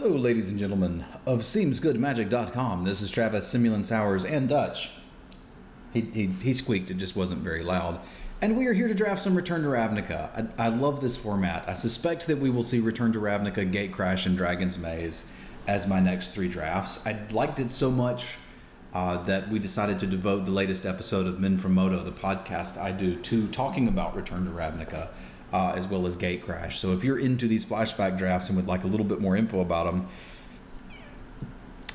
Hello, ladies and gentlemen of SeemsGoodMagic.com. This is Travis, Simulan, Sowers, and Dutch. He squeaked, it just wasn't very loud. And we are here to draft some Return to Ravnica. I love this format. I suspect that we will see Return to Ravnica, Gatecrash, and Dragon's Maze as my next three drafts. I liked it so much that we decided to devote the latest episode of Men from Moto, the podcast I do, to talking about Return to Ravnica. As well as Gatecrash. So if you're into these flashback drafts and would like a little bit more info about them,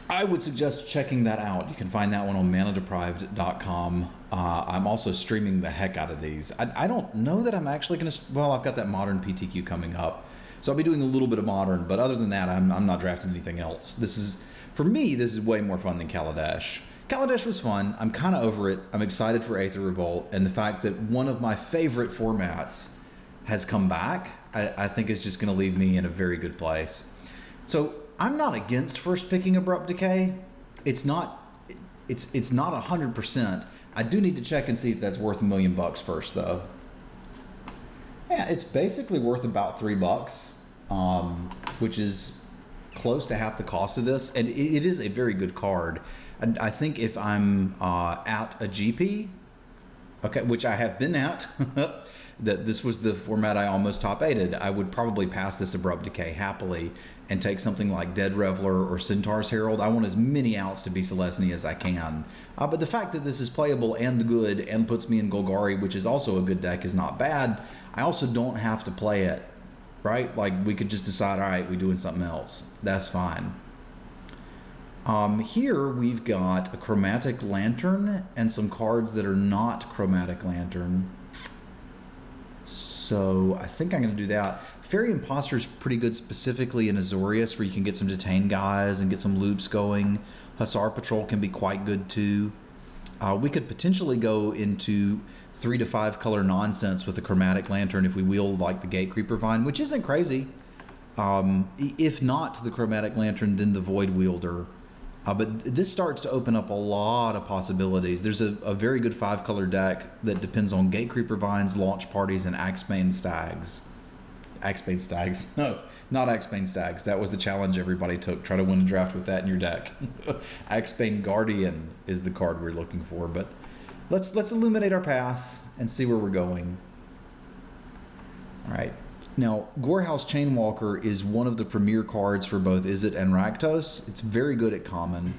I would suggest checking that out. You can find that one on manadeprived.com. I'm also streaming the heck out of these. I don't know that I'm actually going to... Well, I've got that Modern PTQ coming up. So I'll be doing a little bit of Modern, but other than that, I'm not drafting anything else. For me, this is way more fun than Kaladesh. Kaladesh was fun. I'm kind of over it. I'm excited for Aether Revolt, and the fact that one of my favorite formats has come back, I think is just going to leave me in a very good place. So I'm not against first picking Abrupt Decay. It's not 100%. I do need to check and see if that's worth $1 million first, though. Yeah, it's basically worth about $3, which is close to half the cost of this, and it is a very good card. I think if I'm at a GP, okay, which I have been at, that this was the format I almost top 8'd, I would probably pass this Abrupt Decay happily and take something like Dead Reveler or Centaur's Herald. I want as many outs to be Selesnya as I can. But the fact that this is playable and good and puts me in Golgari, which is also a good deck, is not bad. I also don't have to play it, right? Like, we could just decide, all right, we're doing something else. That's fine. Here we've got a Chromatic Lantern and some cards that are not Chromatic Lantern. So I think I'm going to do that. Fairy Imposter is pretty good, specifically in Azorius, where you can get some detained guys and get some loops going. Hussar Patrol can be quite good too. We could potentially go into 3 to 5 color nonsense with the Chromatic Lantern if we wield like the Gatecreeper Vine, which isn't crazy. If not the Chromatic Lantern, then the Void Wielder. But this starts to open up a lot of possibilities. There's a very good 5-color deck that depends on Gatecreeper Vines, Launch Parties, and Axebane Stags. Axebane Stags? No, not Axebane Stags. That was the challenge everybody took. Try to win a draft with that in your deck. Axebane Guardian is the card we're looking for. But let's illuminate our path and see where we're going. All right. Now, Gorehouse Chainwalker is one of the premier cards for both Izzet and Rakdos. It's very good at common.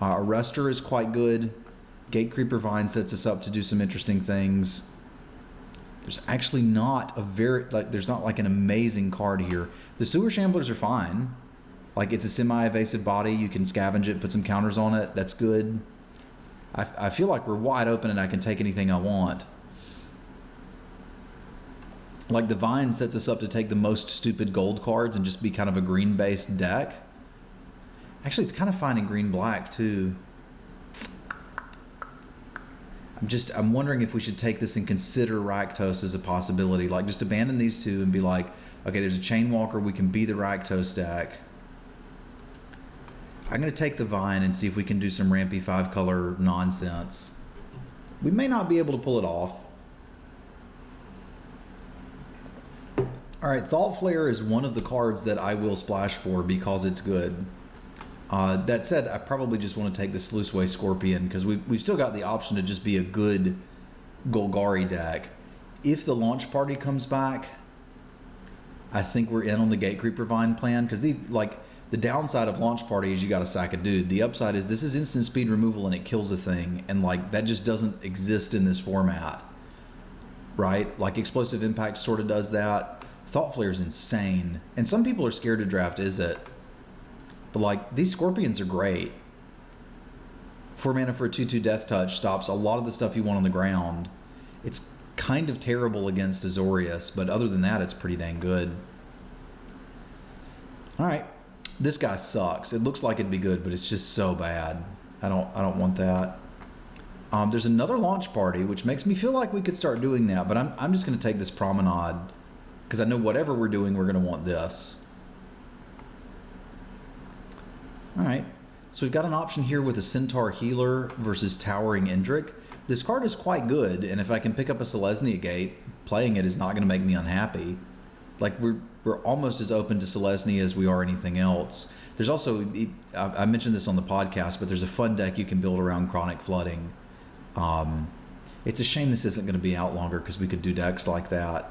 Arrestor is quite good. Gatecreeper Vine sets us up to do some interesting things. There's actually not there's not like an amazing card here. The Sewer Shamblers are fine. Like, it's a semi-evasive body. You can scavenge it, put some counters on it. That's good. I feel like we're wide open and I can take anything I want. Like, the Vine sets us up to take the most stupid gold cards and just be kind of a green-based deck. Actually, it's kind of fine in green-black, too. I'm wondering if we should take this and consider Rakdos as a possibility. Like, just abandon these two and be like, okay, there's a Chainwalker, we can be the Rakdos deck. I'm going to take the Vine and see if we can do some rampy 5-color nonsense. We may not be able to pull it off. All right, Thought Flare is one of the cards that I will splash for because it's good. That said, I probably just want to take the Sluiceway Scorpion because we've still got the option to just be a good Golgari deck. If the Launch Party comes back, I think we're in on the Gatecreeper Vine plan because the downside of Launch Party is you got to sack a dude. The upside is this is instant speed removal and it kills a thing, and like that just doesn't exist in this format, right? Like Explosive Impact sort of does that. Thought Flare is insane, and some people are scared to draft Izzet, but like these Scorpions are great. 4 mana for a 2/2 Death Touch stops a lot of the stuff you want on the ground. It's kind of terrible against Azorius, but other than that, it's pretty dang good. All right, this guy sucks. It looks like it'd be good, but it's just so bad. I don't want that. There's another Launch Party, which makes me feel like we could start doing that, but I'm just going to take this Promenade. Because I know whatever we're doing, we're going to want this. All right. So we've got an option here with a Centaur Healer versus Towering Indrik. This card is quite good, and if I can pick up a Selesnya Gate, playing it is not going to make me unhappy. Like we're almost as open to Selesnya as we are anything else. There's also, I mentioned this on the podcast, but there's a fun deck you can build around Chronic Flooding. It's a shame this isn't going to be out longer because we could do decks like that.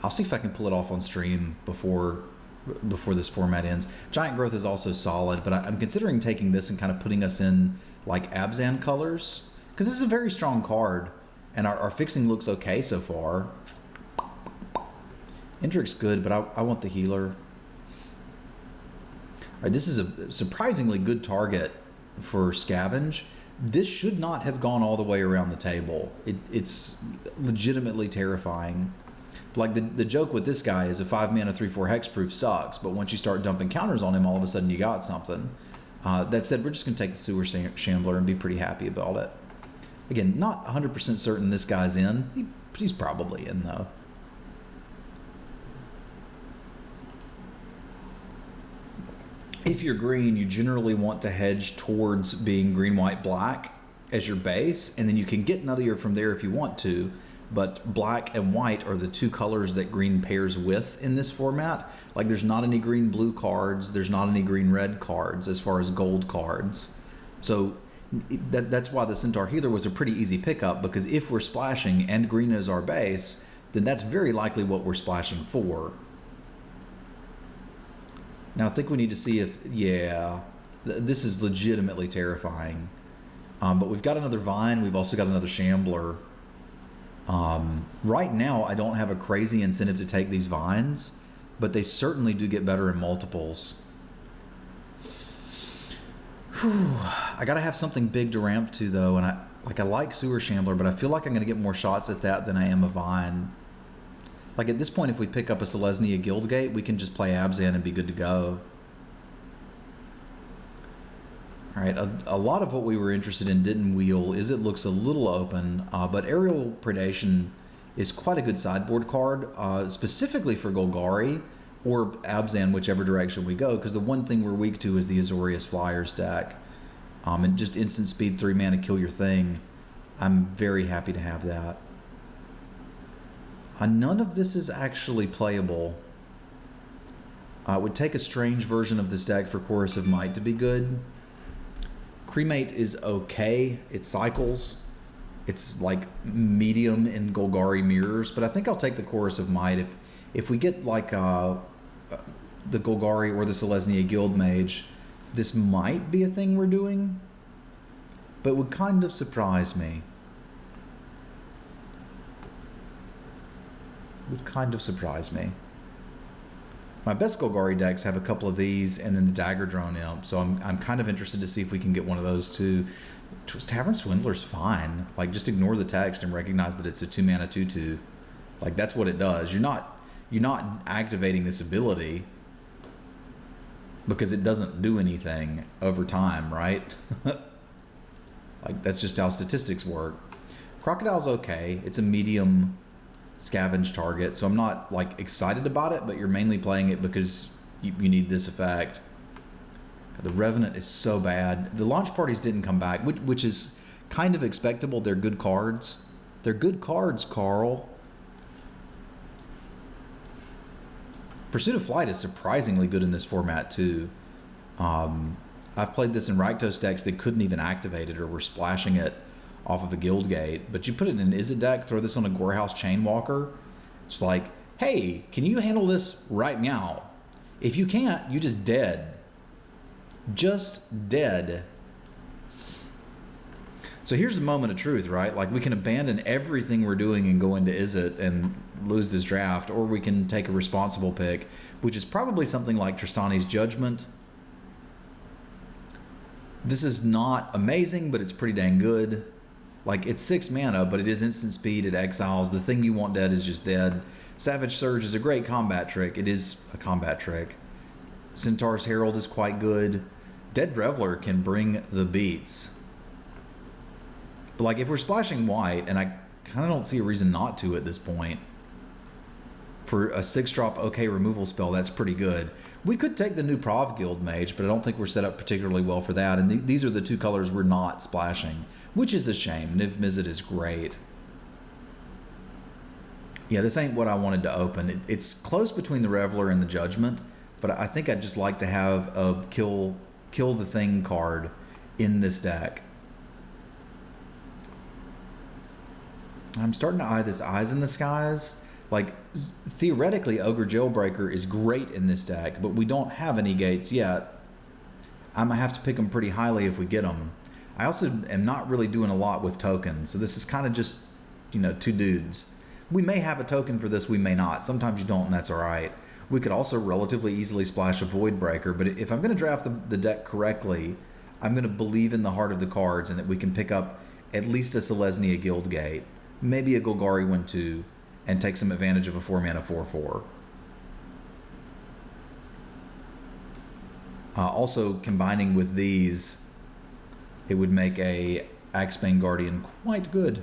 I'll see if I can pull it off on stream before this format ends. Giant Growth is also solid, but I'm considering taking this and kind of putting us in like Abzan colors, because this is a very strong card, and our fixing looks okay so far. Indrik's good, but I want the healer. All right, this is a surprisingly good target for Scavenge. This should not have gone all the way around the table. It's legitimately terrifying. Like the joke with this guy is a 5-mana 3/4 hexproof sucks, but once you start dumping counters on him, all of a sudden you got something. That said, we're just going to take the Sewer Shambler and be pretty happy about it. Again, not 100% certain this guy's in. He's probably in, though. If you're green, you generally want to hedge towards being green, white, black as your base, and then you can get another from there if you want to, but black and white are the two colors that green pairs with in this format. Like, there's not any green blue cards, there's not any green red cards as far as gold cards. So that's why the Centaur Healer was a pretty easy pickup, because if we're splashing and green is our base, then that's very likely what we're splashing for. Now I think we need to see if, yeah, this is legitimately terrifying. But we've got another Vine, we've also got another Shambler. Right now I don't have a crazy incentive to take these Vines, but they certainly do get better in multiples. Whew. I gotta have something big to ramp to though, and I like Sewer Shambler, but I feel like I'm gonna get more shots at that than I am a Vine. Like at this point, if we pick up a Selesnya Guildgate, we can just play Abzan and be good to go. All right, a lot of what we were interested in didn't wheel. It looks a little open, but Aerial Predation is quite a good sideboard card, specifically for Golgari or Abzan, whichever direction we go, because the one thing we're weak to is the Azorius Flyers deck. And just instant speed, 3 mana, kill your thing. I'm very happy to have that. None of this is actually playable. It would take a strange version of this deck for Chorus of Might to be good. Cremate is okay. It cycles. It's like medium in Golgari mirrors, but I think I'll take the Chorus of Might. If we get like the Golgari or the Selesnya Guildmage, this might be a thing we're doing, but would kind of surprise me. Would kind of surprise me. My best Golgari decks have a couple of these and then the Dagger Drone Imp, so I'm kind of interested to see if we can get one of those too. Tavern Swindler's fine. Like, just ignore the text and recognize that it's a 2-mana 2/2. Like, that's what it does. You're not activating this ability because it doesn't do anything over time, right? Like, that's just how statistics work. Crocodile's okay. It's a medium scavenge target, so I'm not like excited about it, but you're mainly playing it because you need this effect. The Revenant is so bad. The launch parties didn't come back, which is kind of expectable. They're good cards. They're good cards, Carl. Pursuit of Flight is surprisingly good in this format too. I've played this in Rakdos decks that couldn't even activate it or were splashing it off of a Guildgate, but you put it in an Izzet deck, throw this on a Gorehouse Chainwalker, it's like, hey, can you handle this right now? If you can't, you just dead. Just dead. So here's the moment of truth, right? Like, we can abandon everything we're doing and go into Izzet and lose this draft, or we can take a responsible pick, which is probably something like Tristani's Judgment. This is not amazing, but it's pretty dang good. Like, it's 6 mana, but it is instant speed, it exiles. The thing you want dead is just dead. Savage Surge is a great combat trick. It is a combat trick. Centaur's Herald is quite good. Dead Reveler can bring the beats. But, like, if we're splashing white, and I kind of don't see a reason not to at this point, for a 6-drop okay removal spell, that's pretty good. We could take the new Prov Guildmage, but I don't think we're set up particularly well for that. And these are the two colors we're not splashing, which is a shame. Niv Mizzet is great. Yeah, this ain't what I wanted to open. It's close between the Reveler and the Judgment, but I think I'd just like to have a kill the thing card in this deck. I'm starting to eye this Eyes in the Skies. Like, theoretically, Ogre Jailbreaker is great in this deck, but we don't have any gates yet. I'm going to have to pick them pretty highly if we get them. I also am not really doing a lot with tokens, so this is kind of just, you know, two dudes. We may have a token for this, we may not. Sometimes you don't, and that's all right. We could also relatively easily splash a Void Breaker, but if I'm going to draft the deck correctly, I'm going to believe in the heart of the cards and that we can pick up at least a Selesnya Guildgate, maybe a Golgari 1/2, and take some advantage of a 4-mana 4/4. Also, combining with these, it would make a Axebane Guardian quite good.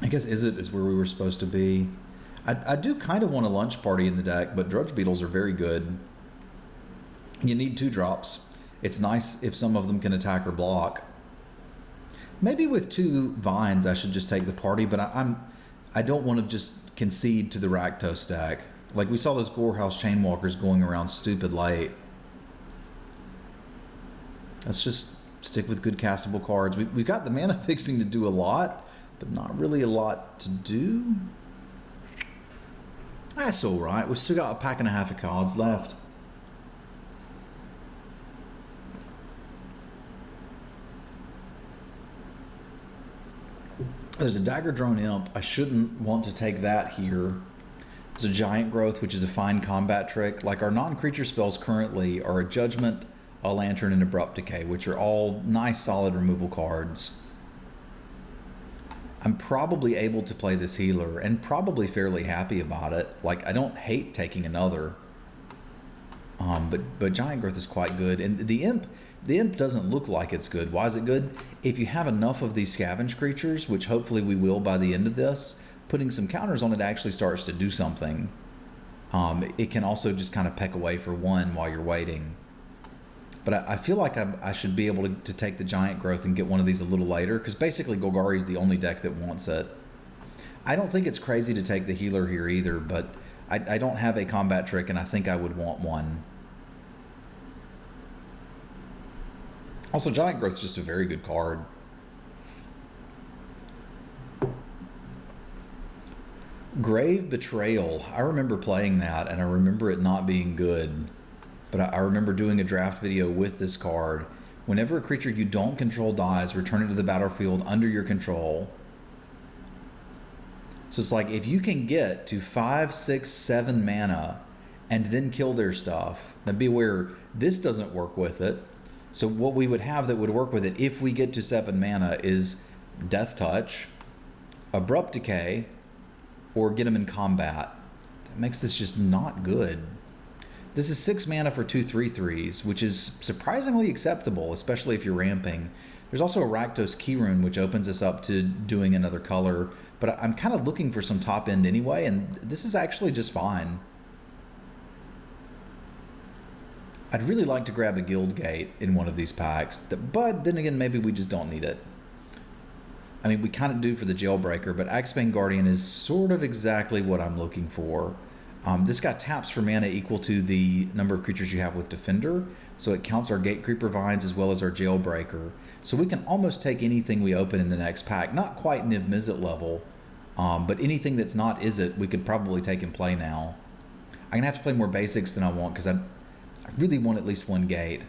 I guess Izzet is where we were supposed to be. I do kind of want a Lunch Party in the deck, but Drudge Beetles are very good. You need 2-drops. It's nice if some of them can attack or block. Maybe with 2 Vines I should just take the party, but I don't want to just concede to the Rakdos deck. Like, we saw those Gorehouse Chainwalkers going around stupid late. Let's just stick with good castable cards. We've got the mana fixing to do a lot, but not really a lot to do. That's all right. We've still got a pack and a half of cards left. There's a Dagger Drone Imp. I shouldn't want to take that here. There's a Giant Growth, which is a fine combat trick. Like, our non-creature spells currently are a Judgment, a Lantern, and Abrupt Decay, which are all nice, solid removal cards. I'm probably able to play this Healer, and probably fairly happy about it. Like, I don't hate taking another. But Giant Growth is quite good. And the Imp doesn't look like it's good. Why is it good? If you have enough of these Scavenge creatures, which hopefully we will by the end of this, putting some counters on it actually starts to do something. It can also just kind of peck away for 1 while you're waiting. But I feel like I should be able to take the Giant Growth and get one of these a little later, because basically Golgari is the only deck that wants it. I don't think it's crazy to take the Healer here either, but I don't have a combat trick, and I think I would want one. Also, Giant Growth is just a very good card. Grave Betrayal. I remember playing that, and I remember it not being good. But I remember doing a draft video with this card. Whenever a creature you don't control dies, return it to the battlefield under your control. So it's like, if you can get to 5, 6, 7 mana and then kill their stuff. Now be aware, this doesn't work with it. So what we would have that would work with it if we get to 7 mana is Death Touch, Abrupt Decay, or get them in combat. That makes this just not good. This is 6 mana for 2 3/3s, which is surprisingly acceptable, especially if you're ramping. There's also a Rakdos Keyrune, which opens us up to doing another color, but I'm kind of looking for some top end anyway, and this is actually just fine. I'd really like to grab a Guildgate in one of these packs, but then again, maybe we just don't need it. I mean, we kind of do for the Jailbreaker, but Axebane Guardian is sort of exactly what I'm looking for. This guy taps for mana equal to the number of creatures you have with Defender, so it counts our Gatecreeper Vines as well as our Jailbreaker. So we can almost take anything we open in the next pack. Not quite Niv Mizzet level, but anything that's not Izzet, we could probably take and play now. I'm going to have to play more basics than I want, because I really want at least 1 gate.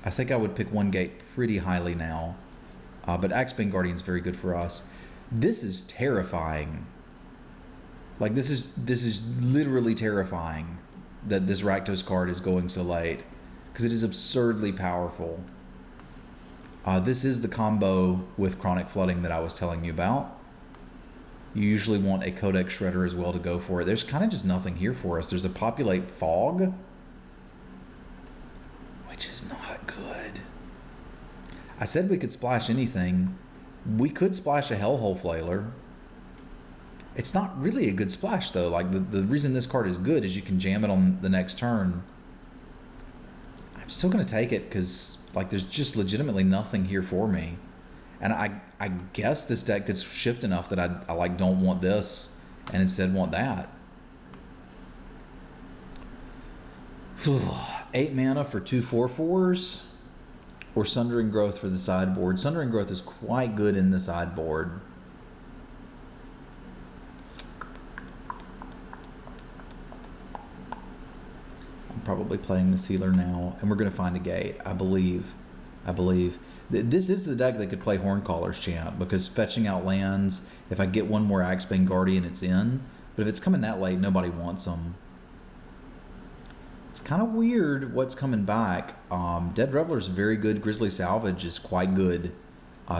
I think I would pick 1 gate pretty highly now. But Axebane Guardian is very good for us. This is terrifying. Like, this is literally terrifying that this Rakdos card is going so late, because it is absurdly powerful. This is the combo with Chronic Flooding that I was telling you about. You usually want a Codex Shredder as well to go for it. There's kind of just nothing here for us. There's a Populate Fog, which is not good. I said we could splash anything. We could splash a Hellhole Flailer. It's not really a good splash, though. Like, the reason this card is good is you can jam it on the next turn. I'm still going to take it because, like, there's just legitimately nothing here for me. And I guess this deck could shift enough that I like don't want this and instead want that. 8 mana for 2 4/4s, or Sundering Growth for the sideboard. Sundering Growth is quite good in the sideboard. I'm probably playing this healer now, and we're going to find a gate, I believe. This is the deck that could play Horncaller's Chant, because fetching out lands, if I get one more Axebane Guardian, it's in. But if it's coming that late, nobody wants them. It's kind of weird what's coming back. Dead Reveler's very good. Grizzly Salvage is quite good,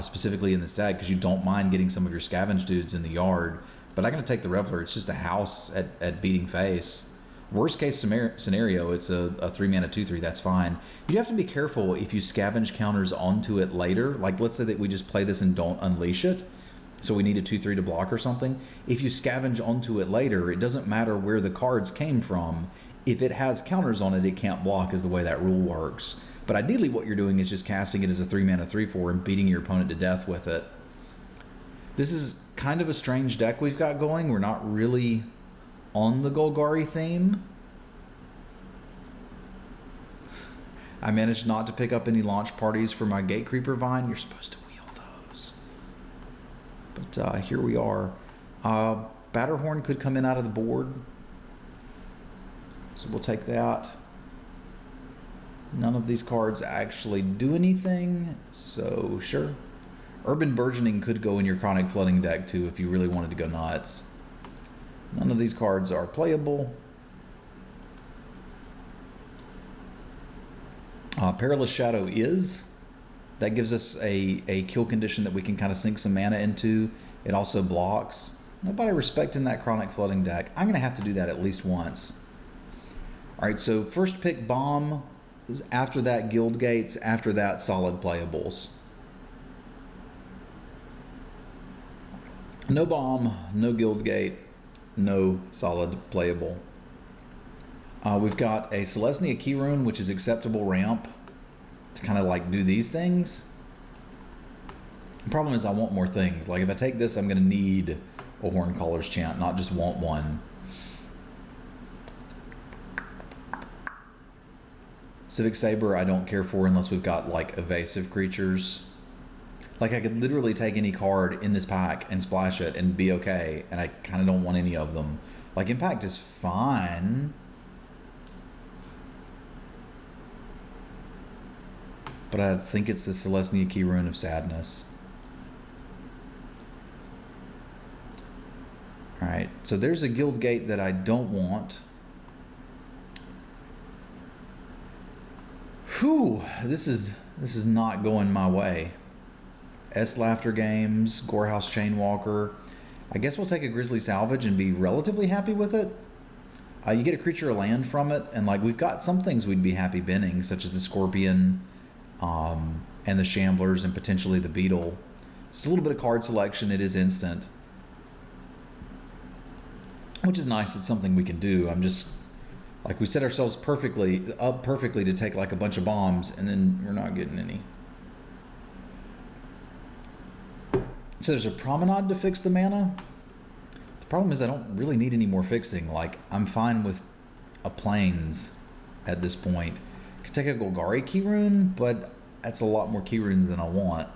specifically in this deck, because you don't mind getting some of your scavenge dudes in the yard. But I'm going to take the Reveler. It's just a house at beating face. Worst case scenario, it's a 3-mana 2/3. That's fine. You have to be careful if you scavenge counters onto it later. Like, let's say that we just play this and don't unleash it, so we need a 2/3 to block or something. If you scavenge onto it later, it doesn't matter where the cards came from. If it has counters on it, it can't block, is the way that rule works. But ideally what you're doing is just casting it as a 3-mana 3/4 and beating your opponent to death with it. This is kind of a strange deck we've got going. We're not really on the Golgari theme. I managed not to pick up any launch parties for my Gatecreeper Vine. You're supposed to wheel those. But here we are. Batterhorn could come in out of the board, so we'll take that. None of these cards actually do anything, so sure. Urban Burgeoning could go in your Chronic Flooding deck too if you really wanted to go nuts. None of these cards are playable. Perilous Shadow is. That gives us a kill condition that we can kind of sink some mana into. It also blocks. Nobody respecting that Chronic Flooding deck. I'm going to have to do that at least once. Alright, so first pick Bomb. After that, Guild Gates. After that, solid playables. No Bomb, no Guild Gate, no solid playable. We've got a Selesnya Keyrune, which is acceptable ramp to kind of like do these things. The problem is I want more things. Like if I take this, I'm going to need a Horncaller's Chant, not just want one. Civic Saber I don't care for unless we've got like evasive creatures. Like I could literally take any card in this pack and splash it and be okay, and I kind of don't want any of them. Like Impact is fine, but I think it's the Selesnya Keyrune of Sadness. Alright, so there's a Guild Gate that I don't want. Whew, this is not going my way. Laughter Games, Gorehouse Chainwalker. I guess we'll take a Grizzly Salvage and be relatively happy with it. You get a creature or land from it, and like we've got some things we'd be happy binning, such as the Scorpion, and the Shamblers, and potentially the Beetle. It's a little bit of card selection. It is instant, which is nice. It's something we can do. I'm just like, we set ourselves up perfectly to take like a bunch of bombs, and then we're not getting any. So there's a Promenade to fix the mana. The problem is I don't really need any more fixing. Like, I'm fine with a Plains at this point. Could take a Golgari Keyrune, but that's a lot more Keyrunes than I want.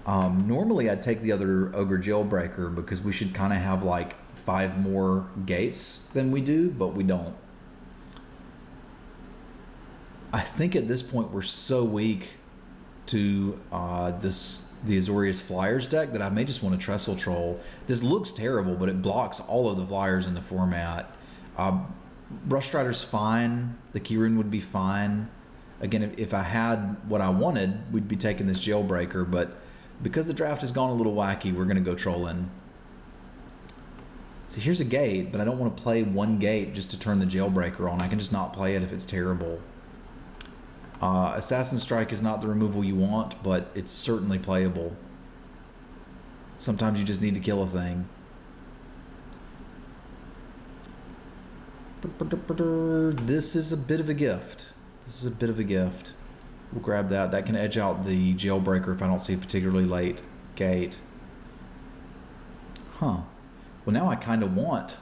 Normally I'd take the other Ogre Jailbreaker because we should kind of have like 5 more gates than we do, but we don't. I think at this point we're so weak to the Azorius Flyers deck that I may just want to Trestle Troll. This looks terrible, but it blocks all of the Flyers in the format. Rush Strider's fine. The Keyrune would be fine. Again, if I had what I wanted, we'd be taking this Jailbreaker, but because the draft has gone a little wacky, we're going to go trolling. So here's a gate, but I don't want to play one gate just to turn the Jailbreaker on. I can just not play it if it's terrible. Assassin Strike is not the removal you want, but it's certainly playable. Sometimes you just need to kill a thing. This is a bit of a gift. We'll grab that. That can edge out the Jailbreaker if I don't see a particularly late gate. Huh. Well, now I kind of want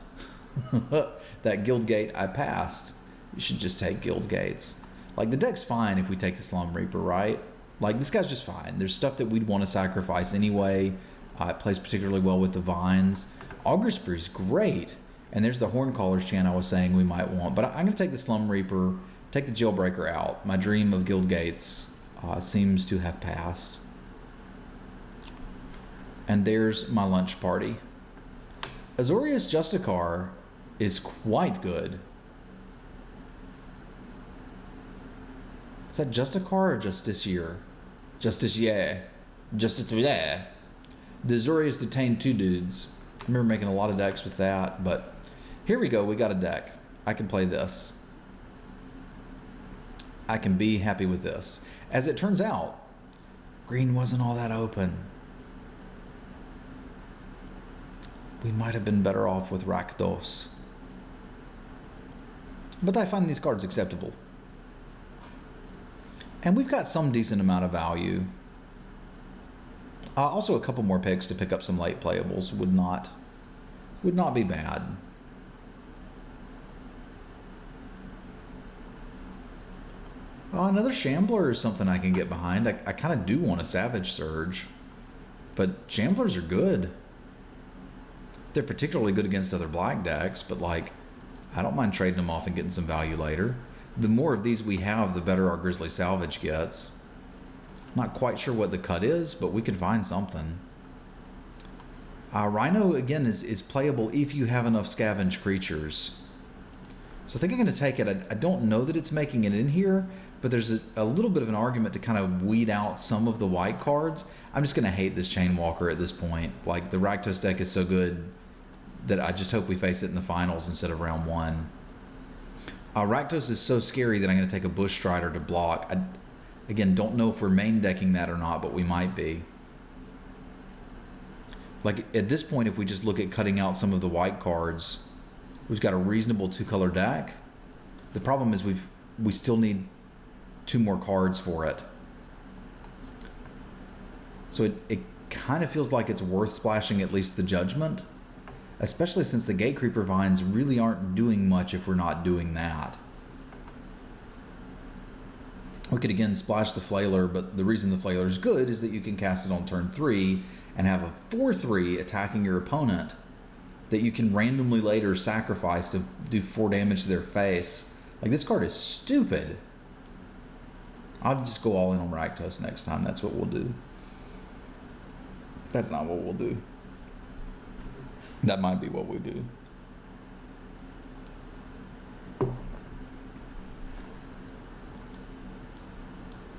that guild gate I passed. You should just take guild gates. Like, the deck's fine if we take the Slum Reaper, right? Like, this guy's just fine. There's stuff that we'd want to sacrifice anyway. It plays particularly well with the Vines. Augur Spear's great. And there's the Horncaller's chant I was saying we might want. But I'm going to take the Slum Reaper, take the Jailbreaker out. My dream of guild gates seems to have passed. And there's my lunch party. Azorius Justicar is quite good. Is that Justicar or Justiciar? Justiciar. Justiciar. The Azorius detained 2 dudes. I remember making a lot of decks with that, but here we go. We got a deck. I can play this. I can be happy with this. As it turns out, green wasn't all that open. We might have been better off with Rakdos. But I find these cards acceptable. And we've got some decent amount of value. Also, a couple more picks to pick up some late playables would not be bad. Another Shambler is something I can get behind. I kind of do want a Savage Surge, but Shamblers are good. They're particularly good against other black decks, but like, I don't mind trading them off and getting some value later. The more of these we have, the better our Grizzly Salvage gets. Not quite sure what the cut is, but we can find something. Rhino, again, is playable if you have enough Scavenge creatures. So I think I'm going to take it. I don't know that it's making it in here, but there's a little bit of an argument to kind of weed out some of the white cards. I'm just going to hate this Chainwalker at this point. Like, the Rakdos deck is so good that I just hope we face it in the finals instead of round 1. Rakdos is so scary that I'm going to take a Bush Strider to block. I, again, don't know if we're main decking that or not, but we might be. Like, at this point, if we just look at cutting out some of the white cards, we've got a reasonable 2-color deck. The problem is we still need 2 more cards for it. So it kind of feels like it's worth splashing at least the Judgment, especially since the Gatecreeper Vines really aren't doing much if we're not doing that. We could again splash the Flailer, but the reason the Flailer is good is that you can cast it on turn 3 and have a 4/3 attacking your opponent that you can randomly later sacrifice to do 4 damage to their face. Like, this card is stupid. I'll just go all in on Rakdos next time. That's what we'll do. That's not what we'll do. That might be what we do.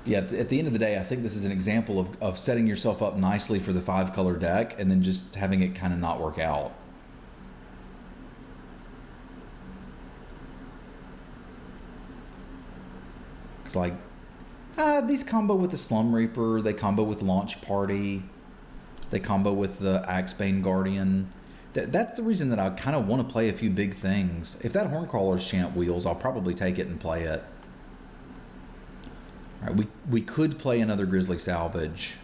Yeah, at the end of the day, I think this is an example of setting yourself up nicely for the 5-color deck and then just having it kind of not work out. It's like, these combo with the Slum Reaper, they combo with Launch Party, they combo with the Axebane Guardian. That's the reason that I kind of want to play a few big things. If that Horncrawler's chant wheels, I'll probably take it and play it. All right, we could play another Grizzly Salvage.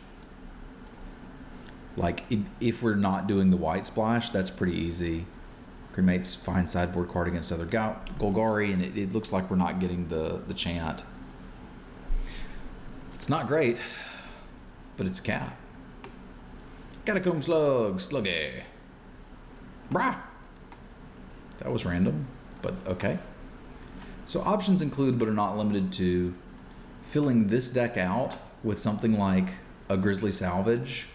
Like, if we're not doing the white splash, that's pretty easy. Cremate's fine sideboard card against other Golgari, and it looks like we're not getting the chant. It's not great, but it's cat. Catacomb Slug, Sluggy. Brah! That was random, but okay. So options include, but are not limited to, filling this deck out with something like a Grizzly Salvage.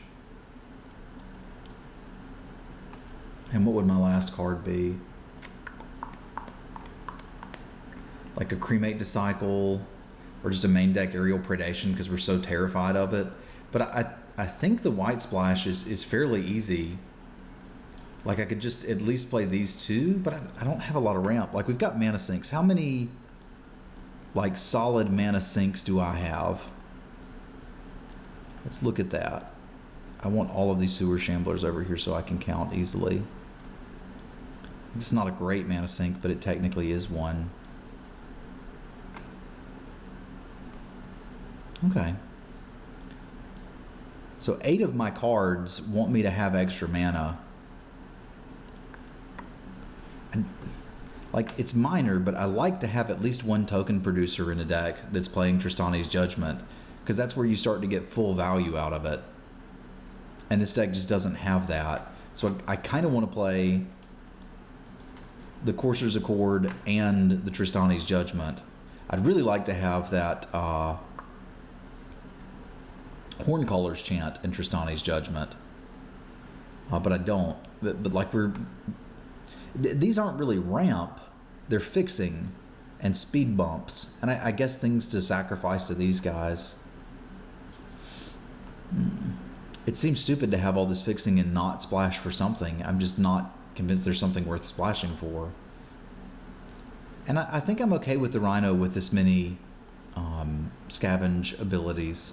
And what would my last card be? Like a Cremate Disciple, or just a main deck Aerial Predation because we're so terrified of it. But I think the white splash is fairly easy. Like, I could just at least play these 2, but I don't have a lot of ramp. Like, we've got mana sinks. How many, like, solid mana sinks do I have? Let's look at that. I want all of these Sewer Shamblers over here so I can count easily. This is not a great mana sink, but it technically is one. Okay. So 8 of my cards want me to have extra mana. Like, it's minor, but I like to have at least one token producer in a deck that's playing Tristani's Judgment, because that's where you start to get full value out of it. And this deck just doesn't have that. So I kind of want to play the Courser's Accord and the Tristani's Judgment. I'd really like to have that Horncaller's Chant and Tristani's Judgment, but I don't. But like these aren't really ramp; they're fixing and speed bumps, and I guess things to sacrifice to these guys. It seems stupid to have all this fixing and not splash for something. I'm just not convinced there's something worth splashing for. And I think I'm okay with the Rhino with this many scavenge abilities.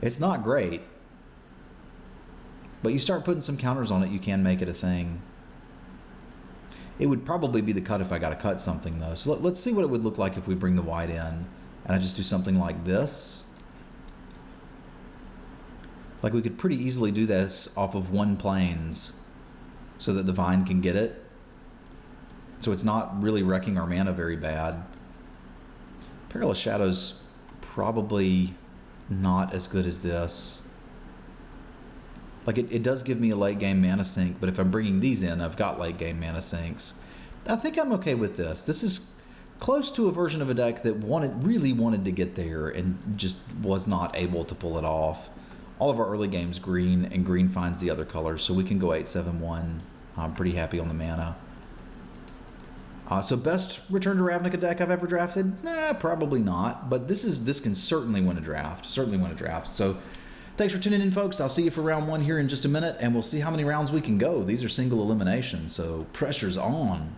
It's not great, but you start putting some counters on it, you can make it a thing. It would probably be the cut if I got to cut something, though. So let's see what it would look like if we bring the white in, and I just do something like this. Like, we could pretty easily do this off of 1 plains so that the Vine can get it. So it's not really wrecking our mana very bad. Perilous Shadow's probably not as good as this. Like, it does give me a late game mana sink, but if I'm bringing these in, I've got late game mana sinks. I think I'm okay with this. This is close to a version of a deck that really wanted to get there and just was not able to pull it off. All of our early games green, and green finds the other colors, so we can go 8-7-1. I'm pretty happy on the mana. So best Return to Ravnica deck I've ever drafted? Nah, probably not. But this can certainly win a draft. So thanks for tuning in, folks. I'll see you for round 1 here in just a minute, and we'll see how many rounds we can go. These are single elimination, so pressure's on.